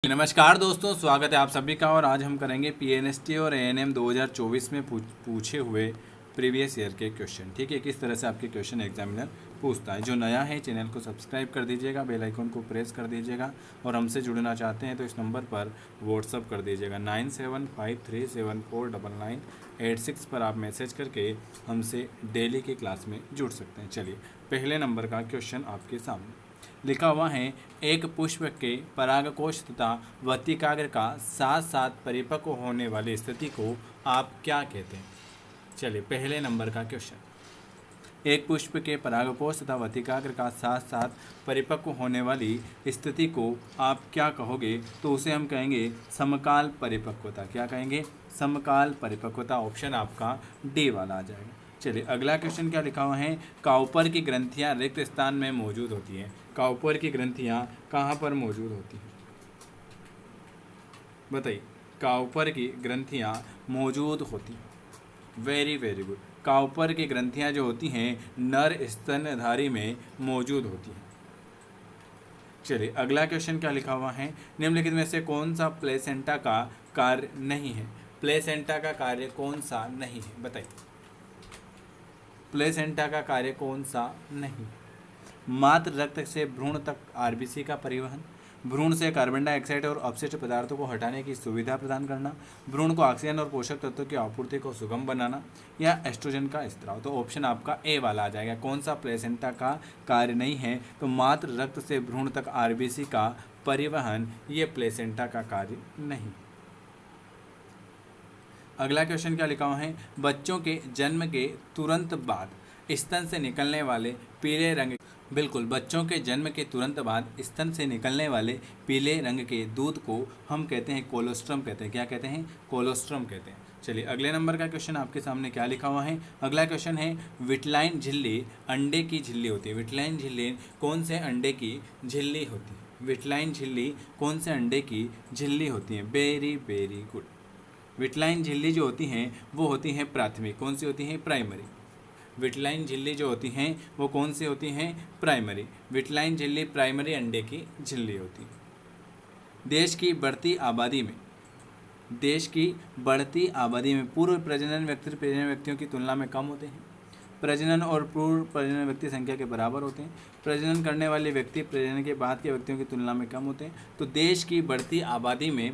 नमस्कार दोस्तों, स्वागत है आप सभी का। और आज हम करेंगे पीएनएसटी और एएनएम 2024 में पूछे हुए प्रीवियस ईयर के क्वेश्चन। ठीक है, किस तरह से आपके क्वेश्चन एग्जामिनर पूछता है। जो नया है चैनल को सब्सक्राइब कर दीजिएगा, बेल आइकन को प्रेस कर दीजिएगा और हमसे जुड़ना चाहते हैं तो इस नंबर पर व्हाट्सअप कर दीजिएगा 9753719986 पर आप मैसेज करके हमसे डेली की क्लास में जुड़ सकते हैं। चलिए, पहले नंबर का क्वेश्चन आपके सामने लिखा हुआ है। एक पुष्प के परागकोश तथा वर्तिकाग्र का साथ साथ परिपक्व होने वाली स्थिति को आप क्या कहते हैं। चलिए, पहले नंबर का क्वेश्चन, एक पुष्प के परागकोश तथा वर्तिकाग्र का साथ साथ परिपक्व होने वाली स्थिति को आप क्या कहोगे, तो उसे हम कहेंगे समकाल परिपक्वता। क्या कहेंगे? समकाल परिपक्वता। ऑप्शन आपका डी वाला आ जाएगा। चलिए, अगला क्वेश्चन क्या लिखा हुआ है। काउपर की ग्रंथियां रिक्त स्थान में मौजूद होती हैं। काउपर की ग्रंथियां कहाँ पर मौजूद होती हैं, बताइए। काउपर की ग्रंथियां मौजूद होती हैं। Very very good. काउपर की ग्रंथियां जो होती हैं नर स्तनधारी में मौजूद होती हैं। चलिए, अगला क्वेश्चन क्या लिखा हुआ है। निम्नलिखित में से कौन सा प्लेसेंटा का कार्य नहीं है। प्लेसेंटा का कार्य कौन सा नहीं है, बताइए। प्लेसेंटा का कार्य कौन सा नहीं। मात्र रक्त से भ्रूण तक आरबीसी का परिवहन, भ्रूण से कार्बन डाइऑक्साइड और अपशिष्ट पदार्थों को हटाने की सुविधा प्रदान करना, भ्रूण को ऑक्सीजन और पोषक तत्वों की आपूर्ति को सुगम बनाना, या एस्ट्रोजन का स्त्राव। तो ऑप्शन आपका ए वाला आ जाएगा। कौन सा प्लेसेंटा का कार्य नहीं है, तो मात्र रक्त से भ्रूण तक आरबीसी का परिवहन, ये प्लेसेंटा का कार्य नहीं। अगला क्वेश्चन क्या लिखा हुआ है। बच्चों के जन्म के तुरंत बाद स्तन से निकलने वाले पीले रंग, बिल्कुल, बच्चों के जन्म के तुरंत बाद स्तन से निकलने वाले पीले रंग के दूध को हम कहते हैं कोलोस्ट्रम कहते हैं। क्या कहते हैं? कोलोस्ट्रम कहते हैं। चलिए, अगले नंबर का क्वेश्चन आपके सामने क्या लिखा हुआ है। अगला क्वेश्चन है, विटलाइन झिल्ली अंडे की झिल्ली होती है। विटलाइन झिल्ली कौन से अंडे की झिल्ली होती है। विटलाइन झिल्ली कौन से अंडे की झिल्ली होती है। Very very good. विटलाइन झिल्ली जो होती हैं वो होती हैं प्राथमिक। कौन सी होती हैं? प्राइमरी। विटलाइन झिल्ली जो होती हैं वो कौन सी होती हैं? प्राइमरी। विटलाइन झिल्ली प्राइमरी अंडे की झिल्ली होती है। देश की बढ़ती आबादी में पूर्व प्रजनन व्यक्तियों की तुलना में कम होते हैं। प्रजनन और पूर्व प्रजनन व्यक्ति संख्या के बराबर होते हैं। प्रजनन करने वाले व्यक्ति प्रजनन के बाद के व्यक्तियों की तुलना में कम होते हैं। तो देश की बढ़ती आबादी में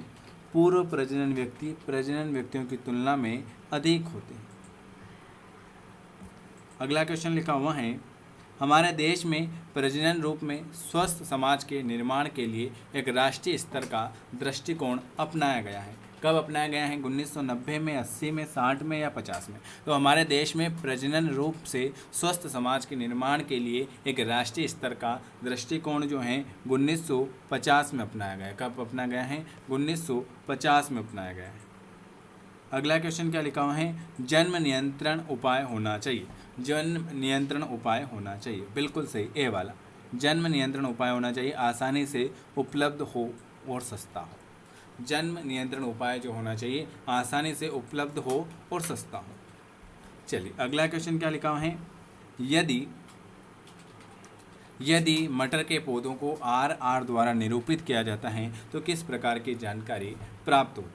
पूर्व प्रजनन व्यक्ति प्रजनन व्यक्तियों की तुलना में अधिक होते हैं। अगला क्वेश्चन लिखा हुआ है। हमारे देश में प्रजनन रूप में स्वस्थ समाज के निर्माण के लिए एक राष्ट्रीय स्तर का दृष्टिकोण अपनाया गया है। कब अपनाया गया है? 1990 में, 80 में, 60 में या 50 में। तो हमारे देश में प्रजनन रूप से स्वस्थ समाज के निर्माण के लिए एक राष्ट्रीय स्तर का दृष्टिकोण जो है 1950 में अपनाया गया है। कब अपनाया गया है? 1950 में अपनाया गया है। अगला क्वेश्चन क्या लिखा हुआ है। जन्म नियंत्रण उपाय होना चाहिए। जन्म नियंत्रण उपाय होना चाहिए, बिल्कुल सही, ए वाला। जन्म नियंत्रण उपाय होना चाहिए, आसानी से उपलब्ध हो और सस्ता हो। जन्म नियंत्रण उपाय जो होना चाहिए आसानी से उपलब्ध हो और सस्ता हो। चलिए, अगला क्वेश्चन क्या लिखा हुआ है। यदि मटर के पौधों को आर द्वारा निरूपित किया जाता है तो किस प्रकार की जानकारी प्राप्त होती है।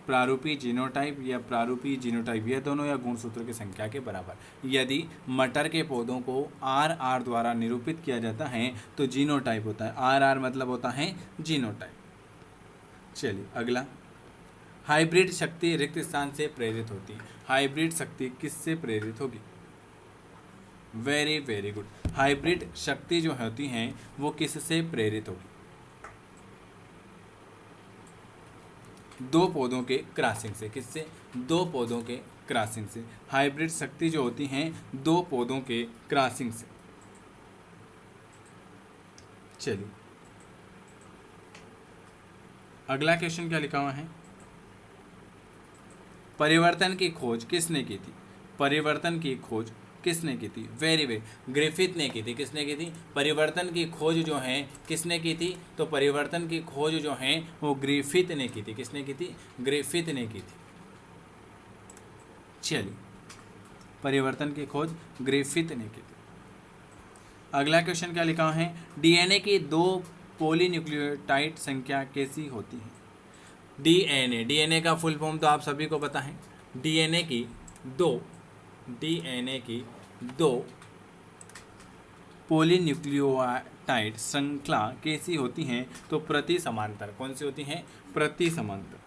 प्रारूपी जीनोटाइप या प्रारूपी जीनोटाइप, यह दोनों या गुणसूत्रों की संख्या के बराबर। यदि मटर के पौधों को आर द्वारा निरूपित किया जाता है तो जीनोटाइप होता है। आर मतलब होता है जीनोटाइप। चलिए, अगला, हाइब्रिड शक्ति रिक्त स्थान से प्रेरित होती है। हाइब्रिड शक्ति किससे प्रेरित होगी? Very very good. हाइब्रिड शक्ति जो होती हैं वो किससे प्रेरित होगी? दो पौधों के क्रॉसिंग से। किससे? दो पौधों के क्रॉसिंग से। हाइब्रिड शक्ति जो होती हैं दो पौधों के क्रॉसिंग से। चलिए, अगला क्वेश्चन क्या लिखा हुआ है। परिवर्तन की खोज किसने की थी? परिवर्तन की खोज किसने की थी? वेरी वेरी, ग्रिफिथ ने की थी। किसने की थी? परिवर्तन की खोज जो है किसने की थी? तो परिवर्तन की खोज जो है वो ग्रिफिथ ने की थी। किसने की थी? ग्रिफिथ ने की थी। चलिए, परिवर्तन की खोज ग्रिफिथ ने की थी। अगला क्वेश्चन क्या लिखा है। डीएनए की दो पॉलीन्यूक्लियोटाइड संख्या कैसी होती है? डीएनए का फुल फॉर्म तो आप सभी को पता है। डीएनए की दो पॉलीन्यूक्लियोटाइड श्रृंखला कैसी होती हैं? तो प्रति समांतर। कौन सी होती हैं? प्रति समांतर।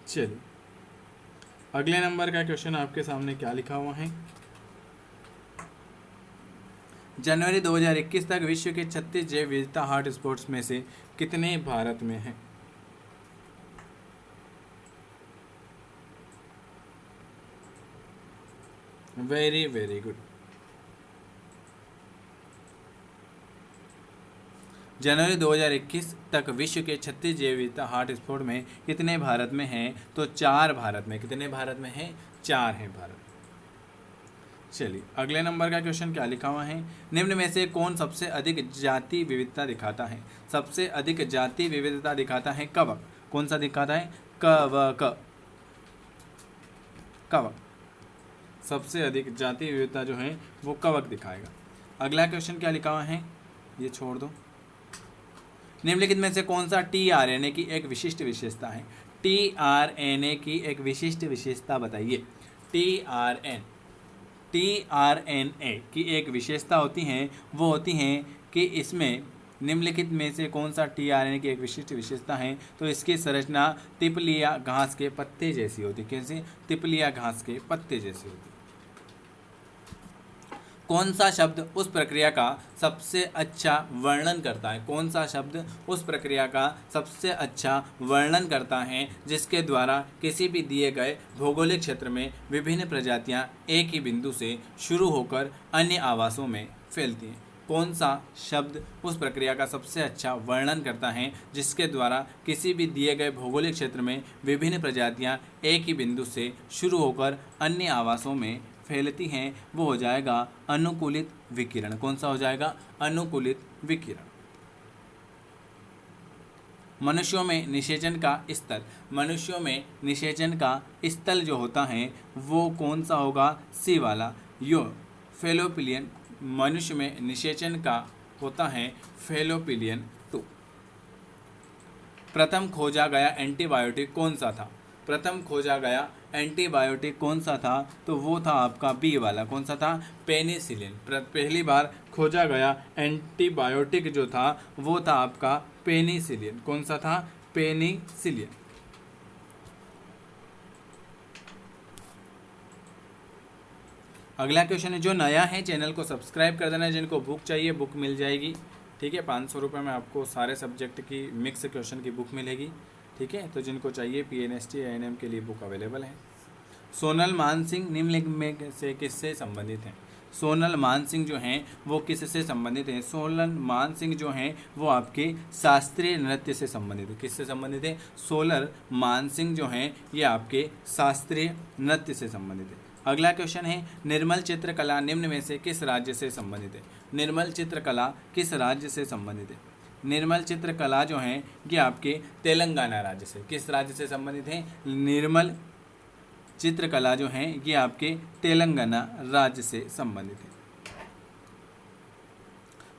चलिए अगले नंबर का क्वेश्चन आपके सामने क्या लिखा हुआ है? जनवरी 2021 तक विश्व के 36 जैव विविधता हॉटस्पॉट्स में से कितने भारत में हैं? Very very good. जनवरी 2021 तक विश्व के 36 जैव विविधता हॉटस्पॉट में कितने भारत में हैं? तो 4 भारत में। कितने भारत में हैं? 4 हैं भारत। चलिए अगले नंबर का क्वेश्चन क्या लिखा हुआ है? निम्न में से कौन सबसे अधिक जाति विविधता दिखाता है? सबसे अधिक जाति विविधता दिखाता है कवक। कौन सा दिखाता है? कवक। कवक सबसे अधिक जाति विविधता जो है वो कवक दिखाएगा। अगला क्वेश्चन क्या लिखा हुआ है? ये छोड़ दो। निम्नलिखित में से कौन सा टीआरएनए की एक विशिष्ट विशेषता है? टीआरएनए की एक विशिष्ट विशेषता बताइए। टीआरएनए की एक विशेषता होती हैं, वो होती हैं कि इसमें निम्नलिखित में से कौन सा टीआरएनए की एक विशिष्ट विशेषता है? तो इसकी संरचना तिपलिया घास के पत्ते जैसी होती है। कैसे? तिपलिया घास के पत्ते जैसी होती है। कौन सा शब्द उस प्रक्रिया का सबसे अच्छा वर्णन करता है? कौन सा शब्द उस प्रक्रिया का सबसे अच्छा वर्णन करता है जिसके द्वारा किसी भी दिए गए भौगोलिक क्षेत्र में विभिन्न प्रजातियां एक ही बिंदु से शुरू होकर अन्य आवासों में फैलती हैं? कौन सा शब्द उस प्रक्रिया का सबसे अच्छा वर्णन करता है जिसके द्वारा किसी भी दिए गए भौगोलिक क्षेत्र में विभिन्न प्रजातियां एक ही बिंदु से शुरू होकर अन्य आवासों में फैलती हैं? वो हो जाएगा अनुकूलित विकिरण। कौन सा हो जाएगा? अनुकूलित विकिरण। मनुष्यों में निषेचन का स्तर। मनुष्यों में निषेचन का स्थल जो होता है वो कौन सा होगा? सी वाला, यो फेलोपिलियन। मनुष्य में निषेचन का होता है फेलोपिलियन 2। प्रथम खोजा गया एंटीबायोटिक कौन सा था? प्रथम खोजा गया एंटीबायोटिक कौन सा था? तो वो था आपका बी वाला। कौन सा था? पेनिसिलिन। पहली बार खोजा गया एंटीबायोटिक जो था वो था आपका पेनिसिलिन। कौन सा था? पेनिसिलिन। अगला क्वेश्चन है, जो नया है चैनल को सब्सक्राइब कर देना। जिनको बुक चाहिए बुक मिल जाएगी, ठीक है। 500 रुपये में आपको सारे सब्जेक्ट की मिक्स क्वेश्चन की बुक मिलेगी, ठीक है। तो जिनको चाहिए पीएनएसटी एएनएम के लिए बुक अवेलेबल है। सोनल मानसिंह निम्नलिखित में से किससे संबंधित हैं? सोनल मानसिंह जो हैं वो किससे संबंधित हैं? सोनल मानसिंह जो हैं वो आपके शास्त्रीय नृत्य से संबंधित है। किससे संबंधित है? सोनल मानसिंह जो हैं ये आपके शास्त्रीय नृत्य से संबंधित है। अगला क्वेश्चन है, निर्मल चित्रकला निम्न में से किस राज्य से संबंधित है? निर्मल चित्रकला किस राज्य से संबंधित है? निर्मल चित्रकला जो है ये आपके तेलंगाना राज्य से। किस राज्य से संबंधित है? निर्मल चित्रकला जो है ये आपके तेलंगाना राज्य से संबंधित है।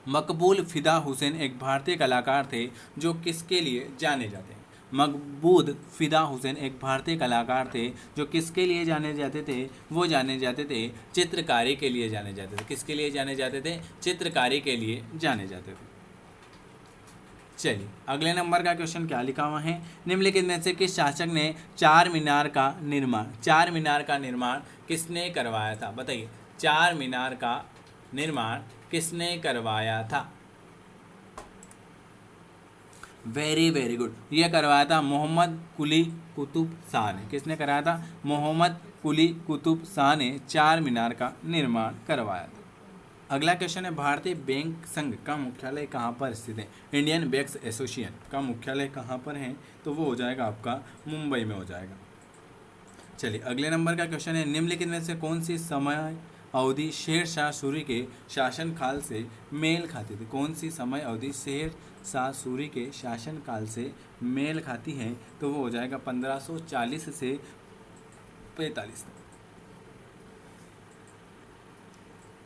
मकबूल फिदा हुसैन एक भारतीय कलाकार थे जो किसके लिए जाने जाते हैं? मकबूल फिदा हुसैन एक भारतीय कलाकार थे जो किसके लिए जाने जाते थे? वो जाने जाते थे चित्रकारी के लिए जाने जाते थे। किसके लिए जाने जाते थे? चित्रकारी के लिए जाने जाते थे। चलिए अगले नंबर का क्वेश्चन क्या लिखा हुआ है? निम्नलिखित में से किस शासक ने चार मीनार का निर्माण किसने करवाया था? बताइए, चार मीनार का निर्माण किसने करवाया था? वेरी वेरी गुड, ये करवाया था मोहम्मद कुली कुतुब शाह ने। किसने कराया था? मोहम्मद कुली कुतुब शाह ने चार मीनार का निर्माण करवाया था। अगला क्वेश्चन है, भारतीय बैंक संघ का मुख्यालय कहाँ पर स्थित है? इंडियन बैंक्स एसोसिएशन का मुख्यालय कहाँ पर है? तो वो हो जाएगा आपका मुंबई में हो जाएगा। चलिए अगले नंबर का क्वेश्चन है, निम्नलिखित में से कौन सी समय अवधि शेर शाह सूरी के शासनकाल से मेल खाती थी? कौन सी समय अवधि शेर शाह सूरी के शासनकाल से मेल खाती है? तो वो हो जाएगा 1540 से 45 तक।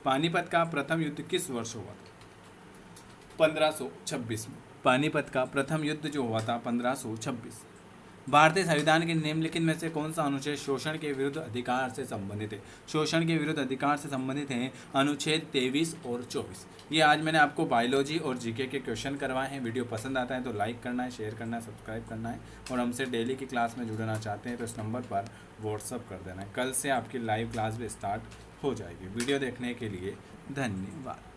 पानीपत का प्रथम युद्ध किस वर्ष हुआ था? 1526 में। पानीपत का प्रथम युद्ध जो हुआ था 1526। भारतीय संविधान के निम्नलिखित में से कौन सा अनुच्छेद शोषण के विरुद्ध अधिकार से संबंधित है? शोषण के विरुद्ध अधिकार से संबंधित हैं अनुच्छेद 23 और 24। ये आज मैंने आपको बायोलॉजी और जीके के क्वेश्चन करवाए हैं। वीडियो पसंद आता है तो लाइक करना है, शेयर करना है, सब्सक्राइब करना है और हमसे डेली की क्लास में जुड़ना चाहते हैं तो इस नंबर पर व्हाट्सअप कर देना है। कल से आपकी लाइव क्लास भी स्टार्ट हो जाएगी। वीडियो देखने के लिए धन्यवाद।